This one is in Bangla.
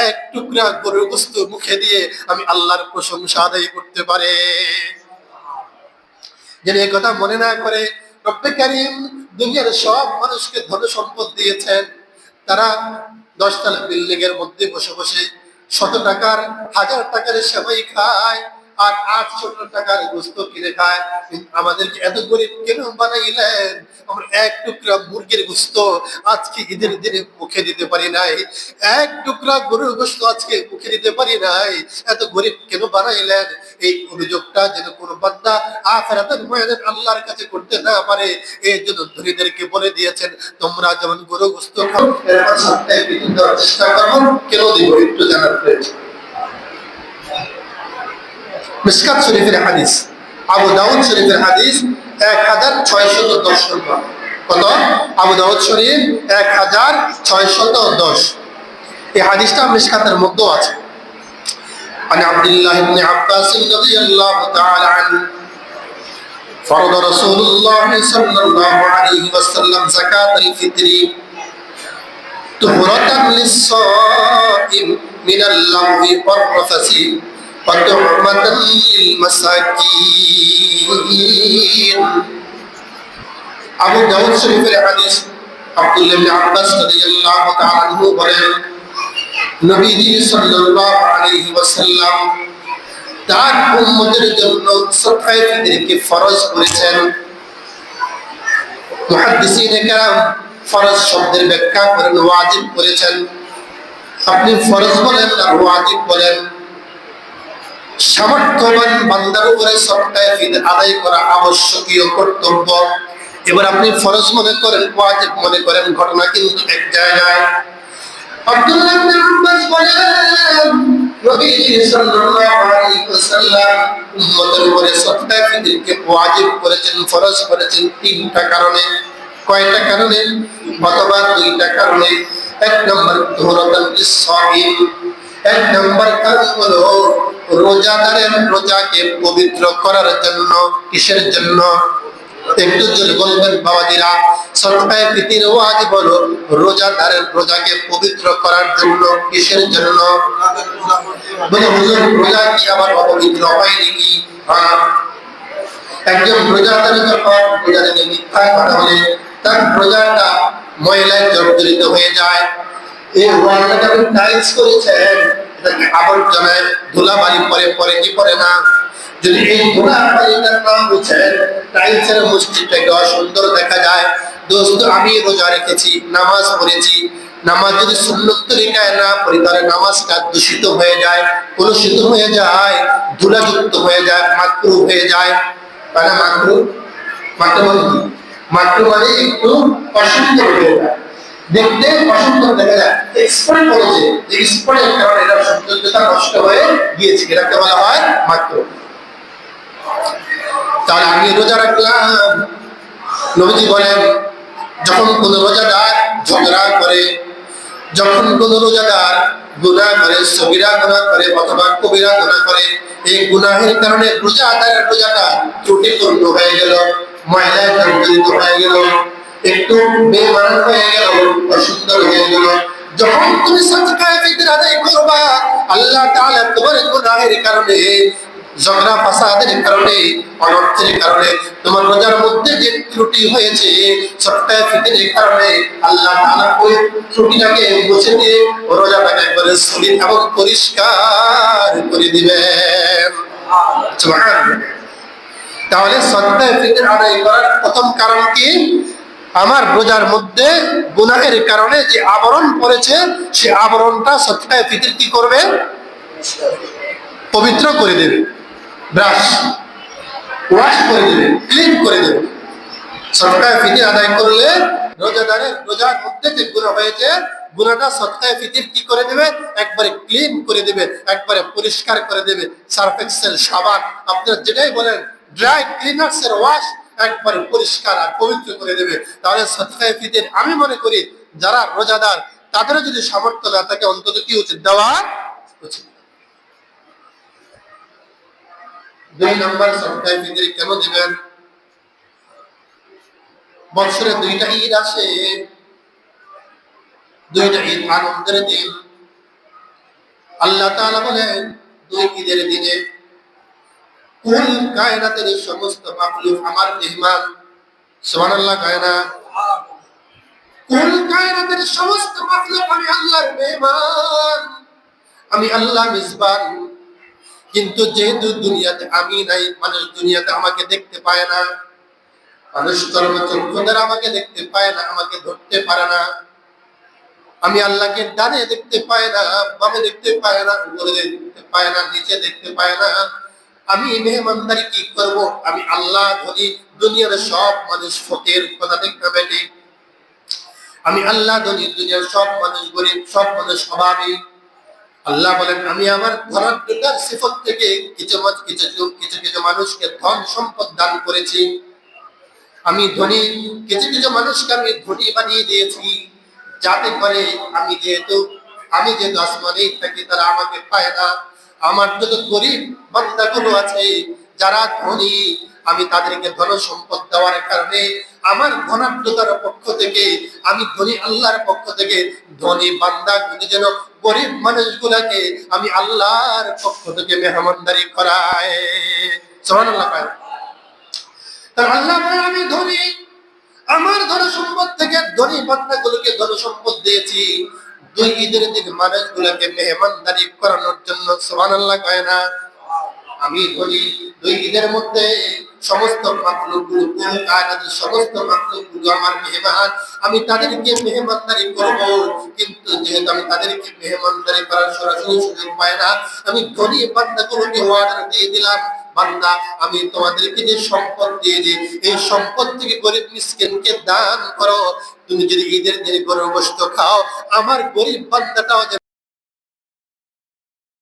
এক টুকরা গরুর গোশত মুখে দিয়ে আমি আল্লাহর প্রশংসা আদায় করতে পারে। যিনি এই কথা মনে না করে রব্বে কারীম দুনিয়ার সব মানুষকে ধন সম্পদ দিয়েছেন, তারা 10 তলা বিল্ডিং এর মধ্যে বসে বসে 100 টাকার 1000 টাকার সেমাই খায় আর 800 টাকার গোশত কিনে খায়। আমাদেরকে এত গরিব কেন বানাইলেন? আমরা এক টুকরা মুরগির গোশত আজকে ঈদের দিনে মুখে দিতে পারি নাই, এক টুকরা গরুর গোশত আজকে মুখে দিতে পারি নাই, এত গরিব কেন বানাইলেন? এই অভিযোগটা যেন কোনো বান্দা আখিরাতের ময়দানে আল্লাহর কাছে করতে না পারে, এই জন্য ধনীদেরকে বলে দিয়েছেন তোমরা যেমন গরু গোশত খাও এরকম সপ্তাহে বিধি দেওয়ার চেষ্টা করো। কেন দিব একটু জানার প্রয়োজন। মিশকাত শরীফের হাদিস, আবু দাউদ শরীফের হাদিস 1610 নম্বর। কত? আবু দাউদ শরীফ 1610। এই হাদিসটা মিশকাতের মধ্যেও আছে। عن عبد الله بن عباس رضي الله تعالى عنه فرض رسول الله صلى الله عليه وسلم زكاة الفطر طهرة للصائم من اللغو والرفث وطعمة للمساكين। আবু দাউদ শরীফের হাদিস, আব্দুল্লাহ ইবনে আব্বাস রাদিয়াল্লাহু তাআলা আনহু বলেন, নবীজি সাল্লাল্লাহু আলাইহি ওয়াসাল্লাম তার উম্মতের জন্য সাকায়ে ফিতরকে ফরজ করেছেন। মুহাদ্দিসিনে কেরাম ফরজ শব্দের ব্যাখ্যা করেন ওয়াজিব করেছেন। আপনি ফরজ বলেন আর ওয়াজিব বলেন, সামর্থ্যবান বান্দার উপরে সাকায়ে ফিতর আদায় করা আবশ্যকীয় কর্তব্য। এবার আপনি ফরজ মনে করেন, ওয়াজিব মনে করেন, ঘটনা কিন্তু এক জায়গায়। আব্দুল্লাহ ইবনে আব্বাস বলেন, নবীজি সাল্লাল্লাহু আলাইহি ওয়াসাল্লাম উম্মতের উপরে সাকায়ে ফিতরকে ওয়াজিব করেছেন, ফরজ করেছেন 3টা কারণে। কয়টা কারণে? অথবা 2টা কারণে। এক নম্বর তুহরাতান লিস-সাইম, এক নম্বর কারণ হলো রোজাদারের রোজাকে পবিত্র করার জন্য। কিসের জন্য? একটু জোরে বলবেন বাবাজিরা। সাকায়ে ফিতর ওয়াজিব হলো রোজাদারের রোজাকে পবিত্র করার জন্য। কিসের জন্য? বলে হুজুর রোজা কি আবার অপবিত্র হয় নাকি? হ্যাঁ, একজন রোজাদার যখন রোজা থেকে মিথ্যা কথা বলে তার রোজাটা ময়লায় জর্জরিত হয়ে যায়। এই ওয়ালটাকে আপনি টাইলস করেছেন, এটাকে আবর্জনায় ধুলাবালি পরে কি পরে না? যদি এই ধুলাবালিটা না মুছেন টাইলসের মসজিদটাকে অসুন্দর দেখা যায়। দোস্ত, আমি রোজা রেখেছি, নামাজ পড়েছি, নামাজ যদি সুন্নত তরিকায় না পড়ি তাহলে নামাজটা দূষিত হয়ে যায়, কলুষিত হয়ে যায়, ধুলাযুক্ত হয়ে যায়, মাকরুহ হয়ে যায়। তাহলে মাকরুহ মানে একটু অসুন্দর হয়ে যায়, দেখতে অসুন্দর দেখা যায়। এক্সপার্ট বলেছে যে এক্সপার্টের কারণে এটা সৌন্দর্যতা নষ্ট হয়ে গিয়েছে, এটাকে বলা হয় মাকরুহ। তাহলে আমি রোজা রাখলাম, নবীজি বলেন যখন কোন রোজাদার ঝগড়া করে, যখন কোন রোজাদার গুনাহ করে, সগীরা গুনাহ করে অথবা কবিরা গুনাহ করে, এই গুনাহের কারণে রোজাদারের রোজাটা ত্রুটিপূর্ণ হয়ে গেল, ময়লায় জর্জরিত হয়ে গেল, একটু বেমানান হয়ে গেল, অসুন্দর হয়ে গেল, যখন তুমি সাকায়ে ফিতর আদায় করবা আল্লাহ তাআলা তোমার গুনাহের কারণে, ঝগড়া ফাসাদের কারণে, অনর্থের কারণে, তোমার রোজার মধ্যে যে ত্রুটি হয়েছে সাকায়ে ফিতরের কারণে আল্লাহ তাআলা ওই ত্রুটিটাকে মুছে দিয়ে রোজাটাকে একবারে সলিড এবং পরিষ্কার করে দিবেন। সুবহানাল্লাহ। তাহলে সাকায়ে ফিতর আদায় করার প্রথম কারণ কি? আমার রোজার মধ্যে গুনাহের কারণে যে আবরণ পড়েছে সে আবরণটা সাকায়ে ফিতর কি করবে? পবিত্র করে দেবে, ওয়াশ করে দেবে, ক্লিন করে দেবে। সাকায়ে ফিতর আদায় করলে রোজাদারের রোজার মধ্যে যে গুনাহ হয়েছে গুনাহটা সাকায়ে ফিতর কি করে দেবে? একবারে ক্লিন করে দেবে, একবারে পরিষ্কার করে দেবে। সার্ফ এক্সেল সাবান আপনারা যেটাই বলেন, ড্রাই ক্লিনার্সের ওয়াশ একবারে পরিষ্কার আর পবিত্র করে দেবে। তাহলে সাকায়ে ফিতর আমি মনে করি যারা রোজাদার তাদেরও যদি সামর্থ্য না থাকে অন্তত কি উচিত? দেওয়া উচিত। 2 নম্বর সাকায়ে ফিতর কেন দিবেন? বছরে 2টা ঈদ আসে, 2টা ঈদ আনন্দের দিন। আল্লাহ তাআলা বলেন দুই ঈদের দিনে কুল কায়নাতের সমস্ত মাখলুক আমার মেহমান। সুবহানাল্লাহ কায়না কুল কায়নাতের সমস্ত মাখলুক আমি আল্লাহর মেহমান, আমি আল্লাহ মেজবান। কিন্তু যেহেতু দুনিয়াতে আমি নাই, মানুষ দুনিয়াতে আমাকে দেখতে পায় না, মানুষ কর্মচক্ষু দ্বারা আমাকে দেখতে পায় না, আমাকে ধরতে পারে না। আমি আল্লাহকে ডানে দেখতে পায় না, বামে দেখতে পায় না, উপরে দেখতে পায় না, নিচে দেখতে পায় না। আমি মেহমানদারি কি করব? আমি আল্লাহ ধনী, দুনিয়ার সব মানুষ ফকির, কথা ঠিক না বেটি? আমি আল্লাহ ধনী, দুনিয়ার সব মানুষ গরিব, সব মানুষ অভাবী। আল্লাহ বলেন আমি আমার ধনাঢ্যতার সিফত থেকে কিছু কিছু কিছু মানুষকে ধন সম্পদ দান করেছি। আমি ধনী, কিছু কিছু মানুষকে আমি ধনী বানিয়ে দিয়েছি, যাতে করে আমি যেহেতু আসমানেই থাকি, তারা আমাকে পায় না। আমার যত গরিব বান্দাগুলো আছে যারা ধনী, আমি তাদেরকে ধন সম্পদ দেওয়ার কারণে আমার ধনাঢ্যতার পক্ষ থেকে, আমি ধনী আল্লাহর পক্ষ থেকে ধনী বান্দাগুলো যেন গরিব মানুষগুলাকে আমি আল্লাহর পক্ষ থেকে মেহমানদারি করায়। সুবহানাল্লাহ। তার আল্লাহ বলেন আমি ধনী, আমার ধন সম্পদ থেকে ধনী বান্দাগুলোকে ধন সম্পদ দিয়েছি দুই ঈদের দিন মানুষগুলোকে মেহমানদারি করানোর জন্য। সুবহানাল্লাহ কয় না? আমি ধনী, দুই ঈদের মধ্যে সমস্ত মাখলুকগুলো, কায়নাতের সমস্ত মাখলুকগুলো আমার মেহমান, আমি তাদেরকে মেহমানদারি করব। কিন্তু যেহেতু আমি তাদেরকে মেহমানদারি করার সরাসরি সুযোগ পাই না, আমি ধনী বান্দাগুলোকে অর্ডার দিয়ে দিলাম, বান্দা আমি তোমাদেরকে যে সম্পদ দিয়েছি, এই সম্পদ থেকে গরিব মিসকিনকে দান করো। তুমি যদি ঈদের দিনে গরুর গোশত খাও, আমার গরিব বান্দাটাও